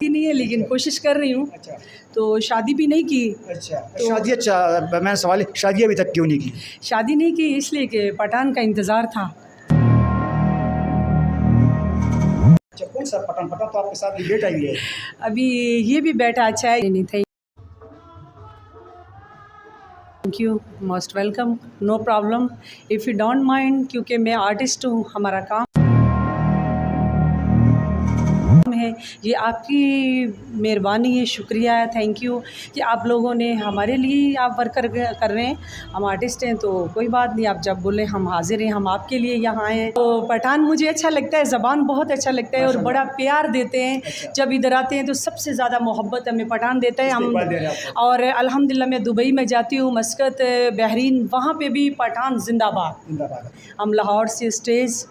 नहीं है लेकिन कोशिश कर रही हूँ। अच्छा तो शादी भी नहीं की। अच्छा शादी, अच्छा मैं सवाल, शादी अभी तक क्यों नहीं की? शादी नहीं की इसलिए कि पठान का इंतज़ार था। अच्छा कौन सा पठान? पठान तो आपके साथ बेटा ही है। अभी ये भी बैठा अच्छा है नहीं। Thank you, most welcome, no problem, if you don't mind, क्योंकि मैं आर्टिस्ट हूँ, हमारा काम है। ये आपकी मेहरबानी है, शुक्रिया है, थैंक यू कि आप लोगों ने हमारे लिए आप वर्क कर रहे हैं। हम आर्टिस्ट हैं तो कोई बात नहीं, आप जब बोले हम हाजिर हैं, हम आपके लिए यहाँ आए हैं। तो पठान मुझे अच्छा लगता है, ज़बान बहुत अच्छा लगता है और बड़ा प्यार देते हैं। अच्छा। जब इधर आते हैं तो सबसे ज़्यादा मोहब्बत हमें पठान देता है। हम इस्तेक़बाल दे रहे हैं आपको। और अल्हम्दुलिल्लाह मैं दुबई में जाती हूँ, मस्कत, बहरीन, वहाँ पे भी पठान जिंदाबाद। जिंदाबाद। हम लाहौर से स्टेज,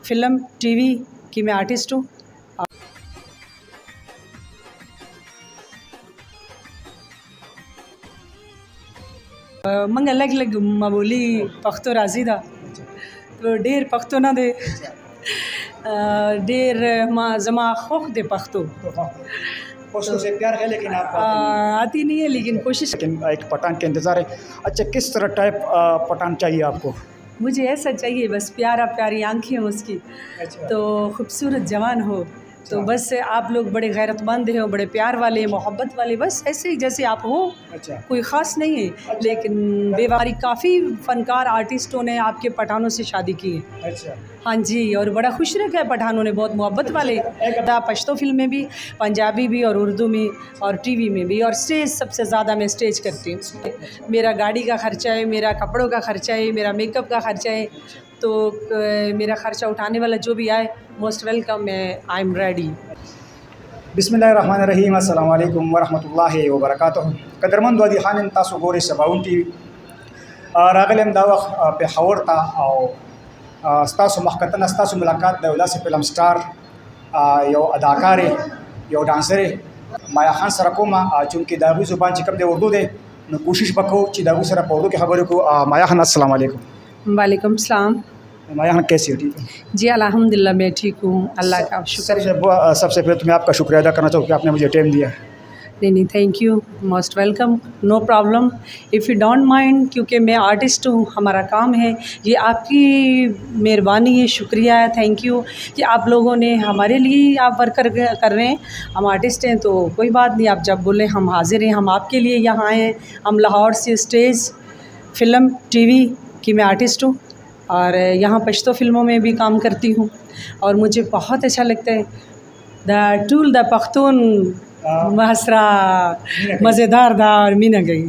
फिल्म, टीवी की मैं आर्टिस्ट हूँ। मंग अलग अलग मबोली पख्तो राजी था तो ढेर पख्तो ना दे ढेर माँ जमा खोख दे पख्तो पश्तो से प्यार है लेकिन आप आती नहीं है लेकिन कोशिश। लेकिन एक पठान के इंतज़ार है। अच्छा किस तरह टाइप पठान चाहिए आपको? मुझे ऐसा चाहिए बस, प्यारा प्यारी आंखें हो उसकी, अच्छा। तो खूबसूरत जवान हो, तो बस आप लोग बड़े गैरतमंद हैं, बड़े प्यार वाले, मोहब्बत वाले, बस ऐसे ही जैसे आप हो। अच्छा। कोई ख़ास नहीं है। अच्छा। लेकिन बेवारी काफ़ी फ़नकार आर्टिस्टों ने आपके पठानों से शादी की है। अच्छा। हाँ जी, और बड़ा खुश रखा है पठानों ने, बहुत मोहब्बत वाले। पश्तो फिल्म में भी, पंजाबी भी और उर्दू में और टीवी में भी, और स्टेज सबसे ज़्यादा मैं स्टेज करती हूँ। मेरा गाड़ी का ख़र्चा है, मेरा कपड़ों का ख़र्चा है, मेरा मेकअप का ख़र्चा है, तो मेरा ख़र्चा उठाने वाला जो भी आए most welcome, I am ready. बिस्मिल्लाहिर्रहमानिर्रहीम, अस्सलामु अलैकुम वरहमतुल्लाहि वबरकातुहू। कदरमंद वादी खान तासु गोरे सबाउन टीवी रागलम दावा पे हवरता और स्तासु महकतन स्तासु मुलाकात दौला से फिल्म स्टार यो अदाकार यो डांसर माया खान सरकोमा चूँकि दाबू ज़ुबान चिकम दे उर्दू दे न कोशिश बको ची दाबू सर उर्दू के खबर को। माया खान अस्सलामु अलैकुम। वालेकुम सलाम। माया खान कैसी हो? ठीक है जी अल्हम्दुलिल्लाह मैं ठीक हूँ, अल्लाह का शुक्र। सबसे पहले तो मैं आपका शुक्रिया अदा करना चाहूँ कि आपने मुझे टाइम दिया। नहीं, thank you, most welcome, no problem, if you don't mind, क्योंकि मैं आर्टिस्ट हूँ, हमारा काम है। ये आपकी मेहरबानी है, शुक्रिया है, थैंक यू कि आप लोगों ने हमारे लिए आप वर्क कर रहे हैं। हम आर्टिस्ट हैं तो कोई बात नहीं, आप जब बोले हम हाजिर हैं, हम आपके लिए यहाँ आए हैं। हम लाहौर से स्टेज, फिल्म, टीवी की मैं आर्टिस्ट हूँ और यहाँ पश्तो फिल्मों में भी काम करती हूँ और मुझे बहुत अच्छा लगता है। द टूल द पख्तून महसरा मज़ेदार था और मीना गई।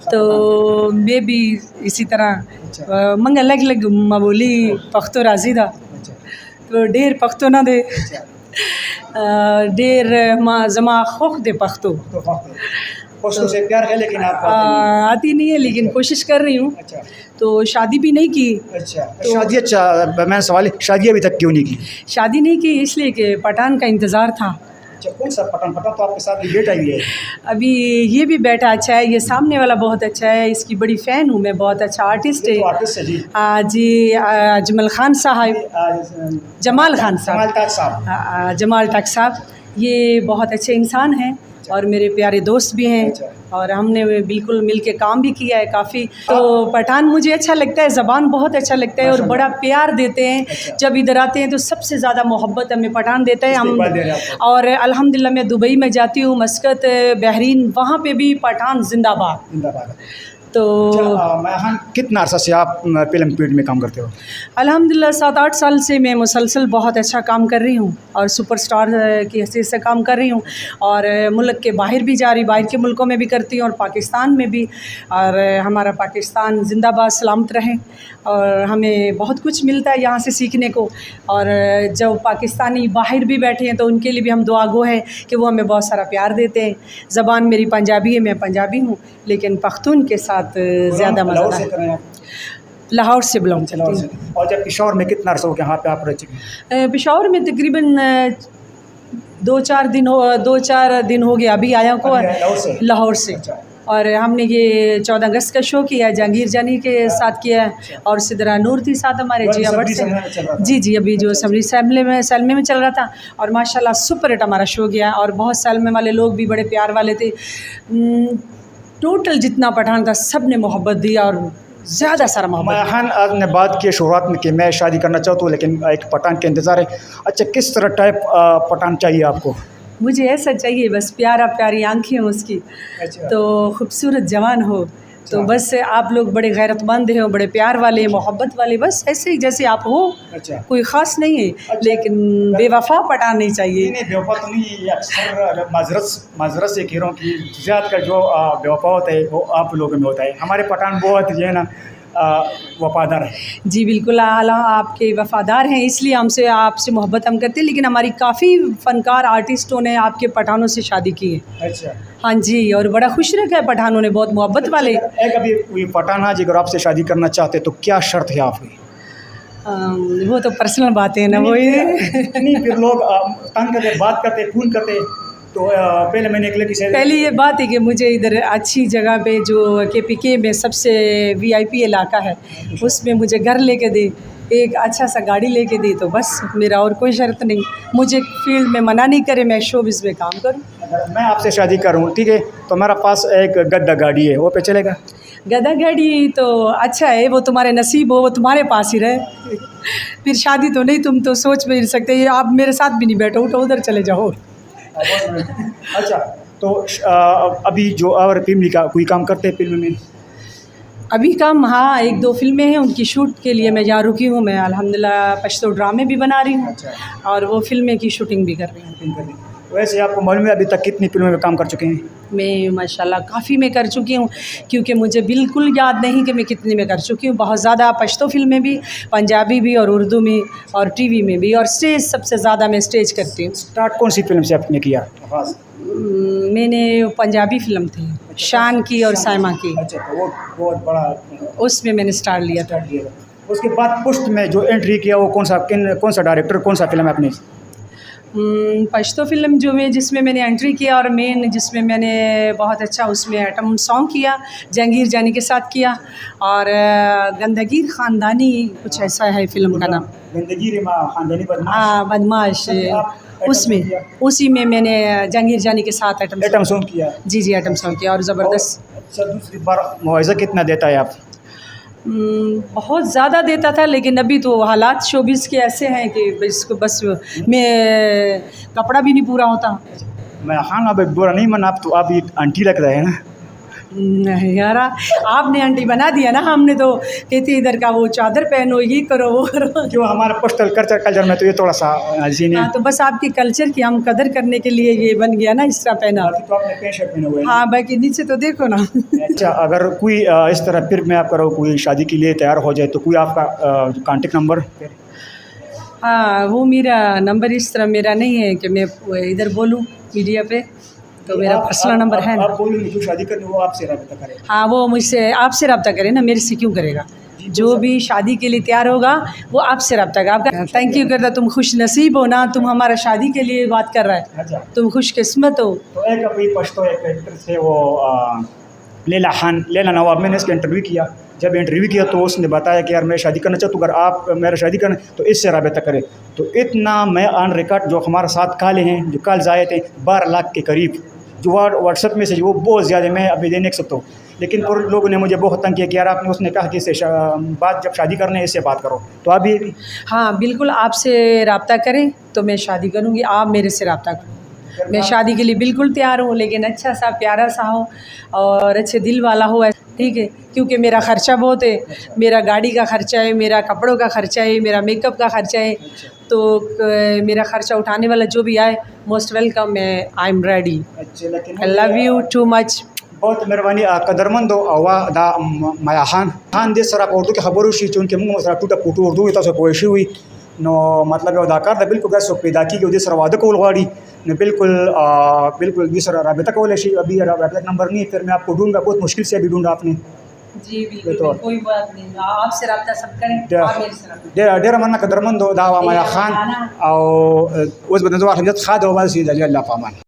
तो मैं भी इसी तरह मंग अलग अलग मबोली पख्तो राजी था तो ढेर पख्तो ना दे ढेर माँ जमा खोख दे पख्तो पश्तो से प्यार है लेकिन आप आती नहीं है लेकिन कोशिश कर रही हूँ। अच्छा। तो शादी भी नहीं की। अच्छा तो शादी, अच्छा मैं सवाल, शादी अभी तक क्यों नहीं की? शादी नहीं की इसलिए कि पठान का इंतज़ार था। अच्छा कौन सा पठान? पठान तो आपके साथ बेटा ही है। अभी ये भी बैठा अच्छा है, ये सामने वाला बहुत अच्छा है, इसकी बड़ी फ़ैन हूँ मैं, बहुत अच्छा आर्टिस्ट है। आर्टिस्ट है जी। जी अजमल खान साहब, जमाल खान साहब, जमाल टक साहब, ये बहुत अच्छे इंसान हैं और मेरे प्यारे दोस्त भी हैं और हमने बिल्कुल मिल के काम भी किया है काफ़ी। तो पठान मुझे अच्छा लगता है, ज़बान बहुत अच्छा लगता है और बड़ा प्यार देते हैं। जब इधर आते हैं तो सबसे ज़्यादा मोहब्बत हमें पठान देता है। हम और अल्हम्दुलिल्लाह मैं दुबई में जाती हूँ, मस्कत, बहरीन, वहाँ पे भी पठान जिंदाबाद जिंदाबाद। तो कितना अर्सा से आप फिल्म फील्ड में काम करते हो? अल्हम्दुलिल्लाह 7-8 साल से मैं मुसलसल बहुत अच्छा काम कर रही हूँ और सुपरस्टार की हैसियत से काम कर रही हूँ और मुल्क के बाहर भी जा रही, बाहर के मुल्कों में भी करती हूँ और पाकिस्तान में भी। और हमारा पाकिस्तान जिंदाबाद, सलामत रहे और हमें बहुत कुछ मिलता है यहाँ से सीखने को। और जब पाकिस्तानी बाहर भी बैठे हैं तो उनके लिए भी हम दुआ गो हैं कि वो हमें बहुत सारा प्यार देते हैं। ज़बान मेरी पंजाबी है, मैं पंजाबी हूँ, लेकिन पख्तून के साथ ज़्यादा मज़ा है। लाहौर से बिलोंग करती हूँ। और जब पेशावर में कितना अर्सा हो गया यहाँ पे आप रह चुके हैं? पेशावर में तकरीबन 2-4 दिन हो गया, अभी आया को लाहौर से। और हमने ये 14 अगस्त का शो किया है, जहांगीर जानी के साथ किया है और सिद्रा नूर थी साथ हमारे जिया भट्ट से। जी अभी जो सबरी सैलमे में चल रहा था और माशाल्लाह सुपर हिट हमारा शो गया और बहुत सैलमे वाले लोग भी बड़े प्यार वाले थे। टोटल जितना पठान था सब ने मोहब्बत दी और ज़्यादा सारा मोहब्बत। माया खान आपने बात की शुरुआत में कि मैं शादी करना चाहता हूँ लेकिन एक पठान के इंतज़ार है। अच्छा, किस तरह टाइप पठान चाहिए आपको? मुझे ऐसा चाहिए बस प्यारा प्यारी आंखें हो उसकी। अच्छा। तो खूबसूरत जवान हो तो बस आप लोग बड़े गैरतमंद हो, बड़े प्यार वाले, मोहब्बत वाले, बस ऐसे ही जैसे आप हो। अच्छा। कोई ख़ास नहीं है। अच्छा। लेकिन बेवफा पठान नहीं चाहिए। नहीं बेवफा तो नहीं, ये अक्सर माजरत से कह रहा हूँ कि ज़्यादातर जो बेवफा होता है वो आप लोगों में होता है। हमारे पठान बहुत जो है ना वफ़ादार है। जी बिल्कुल आला आपके वफ़ादार हैं, इसलिए हमसे आपसे मोहब्बत हम करते हैं। लेकिन हमारी काफ़ी फ़नकार आर्टिस्टों ने आपके पठानों से शादी की है। अच्छा। हाँ जी, और बड़ा खुश रखा है पठानों ने, बहुत मोहब्बत वाले। एक अभी कोई पठान आज अगर आपसे शादी करना चाहते तो क्या शर्त है आपकी? वो तो पर्सनल बात है ना, वो नहीं फिर लोग तंग करते, बात करते, फ़ोन करते। तो पहले मैंने एक लड़की से पहले ये बात है कि मुझे इधर अच्छी जगह पे जो KPK में सबसे VIP इलाका है उसमें मुझे घर लेके दे, एक अच्छा सा गाड़ी लेके दे, तो बस मेरा और कोई शर्त नहीं। मुझे फील्ड में मना नहीं करे, मैं शोबिज़ में काम करूँ। अगर मैं आपसे शादी करूँ ठीक है तो मेरा पास एक गद्दा गाड़ी है, वो पे चलेगा? गद्दा गाड़ी तो अच्छा है, वो तुम्हारे नसीब हो, वो तुम्हारे पास ही रहे। फिर शादी तो नहीं, तुम तो सोच भी नहीं सकते, आप मेरे साथ भी नहीं बैठो, उठो उधर चले जाओ। अच्छा, तो अभी जो और फिल्म का कोई काम करते हैं फिल्म में? अभी काम हाँ 1-2 फिल्में हैं, उनकी शूट के लिए मैं यहाँ रुकी हूँ। मैं अल्हम्दुलिल्लाह पश्तो ड्रामे भी बना रही हूँ। अच्छा। और वो फिल्में की शूटिंग भी कर रही हूँ। वैसे आपको मालूम है अभी तक कितनी फिल्मों में काम कर चुके हैं? मैं माशाल्लाह काफ़ी में कर चुकी हूँ, क्योंकि मुझे बिल्कुल याद नहीं कि मैं कितनी में कर चुकी हूँ। बहुत ज़्यादा पश्तो फिल्में भी, पंजाबी भी और उर्दू में और TV में भी, और स्टेज सबसे ज़्यादा मैं स्टेज करती हूँ। स्टार्ट कौन सी फिल्म से आपने किया? मैंने पंजाबी फिल्म थी। अच्छा, शान की और साइमा की। अच्छा, वो बहुत बड़ा उसमें मैंने स्टार लिया था। उसके बाद पुष्ट में जो एंट्री किया वो कौन सा डायरेक्टर, कौन सा फिल्म है आपने? पश्तो फिल्म जो में जिसमें मैंने एंट्री किया और मेन जिसमें मैंने बहुत अच्छा उसमें एटम सॉन्ग किया, जहांगीर जानी के साथ किया। और गंदगीर ख़ानदानी कुछ ऐसा है फिल्म का नाम। गंदगीर ख़ानदानी बदमाश, उसमें उसी में मैंने जहांगीर जानी के साथ एटम सॉन्ग किया। जी एटम सॉन्ग किया और ज़बरदस्त। अच्छा, दूसरी बार मुआवज़ा कितना देता है आप? बहुत ज़्यादा देता था, लेकिन अभी तो हालात शोबिज़ के ऐसे हैं कि इसको बस मैं कपड़ा भी नहीं पूरा होता। मैं हाँ अब बुरा नहीं मना, आप तो आप ये आंटी लग रहे हैं ना। नहीं यार, आपने आंटी बना दिया ना, हमने तो कहते इधर का वो चादर पहनो, ये करो वो करो। क्यों हमारा पोस्टल कल्चर में तो ये थोड़ा सा जीने। हाँ, तो बस आपके कल्चर की हम कदर करने के लिए ये बन गया ना इस तरह पहना। तो आपने पैंट शर्ट पहना हुआ है। हाँ, बाकी नीचे तो देखो ना। अच्छा, अगर कोई इस तरह फिर मैं आप करो कोई शादी के लिए तैयार हो जाए तो कोई आपका कॉन्टेक्ट नंबर? हाँ, वो मेरा नंबर इस तरह मेरा नहीं है कि मैं इधर बोलूँ मीडिया पे, तो मेरा पर्सनल नंबर है ना। आप बोलेंगे जो शादी करनी वो आपसे रब्ता करे। हाँ, वो मुझसे आपसे रब्ता करे ना, मेरे से क्यों करेगा? जो भी शादी के लिए तैयार होगा वो आपसे रब्ता करेगा। आपका थैंक यू करता, तुम खुश नसीब हो ना, तुम हमारा शादी के लिए बात कर रहा है। अच्छा। तुम खुशकिस्मत हो। तो एक अभी पश्तो एक एक्ट्रेस है वो लैला नवाब, मैंने इसका इंटरव्यू किया। जब इंटरव्यू किया तो उसने बताया कि यार मैं शादी करना चाहता हूँ, अगर आप मेरा शादी करना तो इससे रब्ता करें। तो इतना मैं ऑन रिकॉर्ड जो हमारे साथ काले हैं, जो कॉल्स आए थे 12 लाख के करीब, जो व्हाट्सएप मैसेज वो बहुत ज़्यादा मैं अभी दे नहीं सकता हूँ। लेकिन पर लोगों ने मुझे बहुत तंग किया कि यार आपने, उसने कहा कि इससे बात जब शादी करना है इससे बात करो। तो आप भी? हाँ बिल्कुल, आपसे रब्ता करें तो मैं शादी करूँगी, आप मेरे से रब्ता करो। मैं शादी के लिए बिल्कुल तैयार हूँ, लेकिन अच्छा सा प्यारा सा हो और अच्छे दिल वाला हो, ठीक है? क्योंकि मेरा ख़र्चा बहुत है, मेरा गाड़ी का ख़र्चा है, मेरा कपड़ों का ख़र्चा है, मेरा मेकअप का ख़र्चा है। तो मेरा ख़र्चा उठाने वाला जो भी आए मोस्ट वेलकम, मैं I am ready. I love you too much. बहुत मेहरबानी कदरमंद दा माया खान दे सर आप उर्दू के खबर हुई चूँकि मुँह सर टूटा पुटू उर्दू तो कोशी हुई नो मतलब अदाकार दा बिल्कुल गैस पैदा की जो सर वादे को गाड़ी ने बिल्कुल बिल्कुल भी सर रबता को अभी रबता नंबर नहीं, फिर मैं आपको ढूंढूंगा, बहुत मुश्किल से अभी ढूंढा आपने। जी बिल्कुल, तो कोई बात नहीं, आपसे रब्ता सब करें, आप मेरे से रब्ता डेरा मन्ना कदरमंद दावा माया खान और उस बंदे जो खाद हो वाली अल्लाह पामान।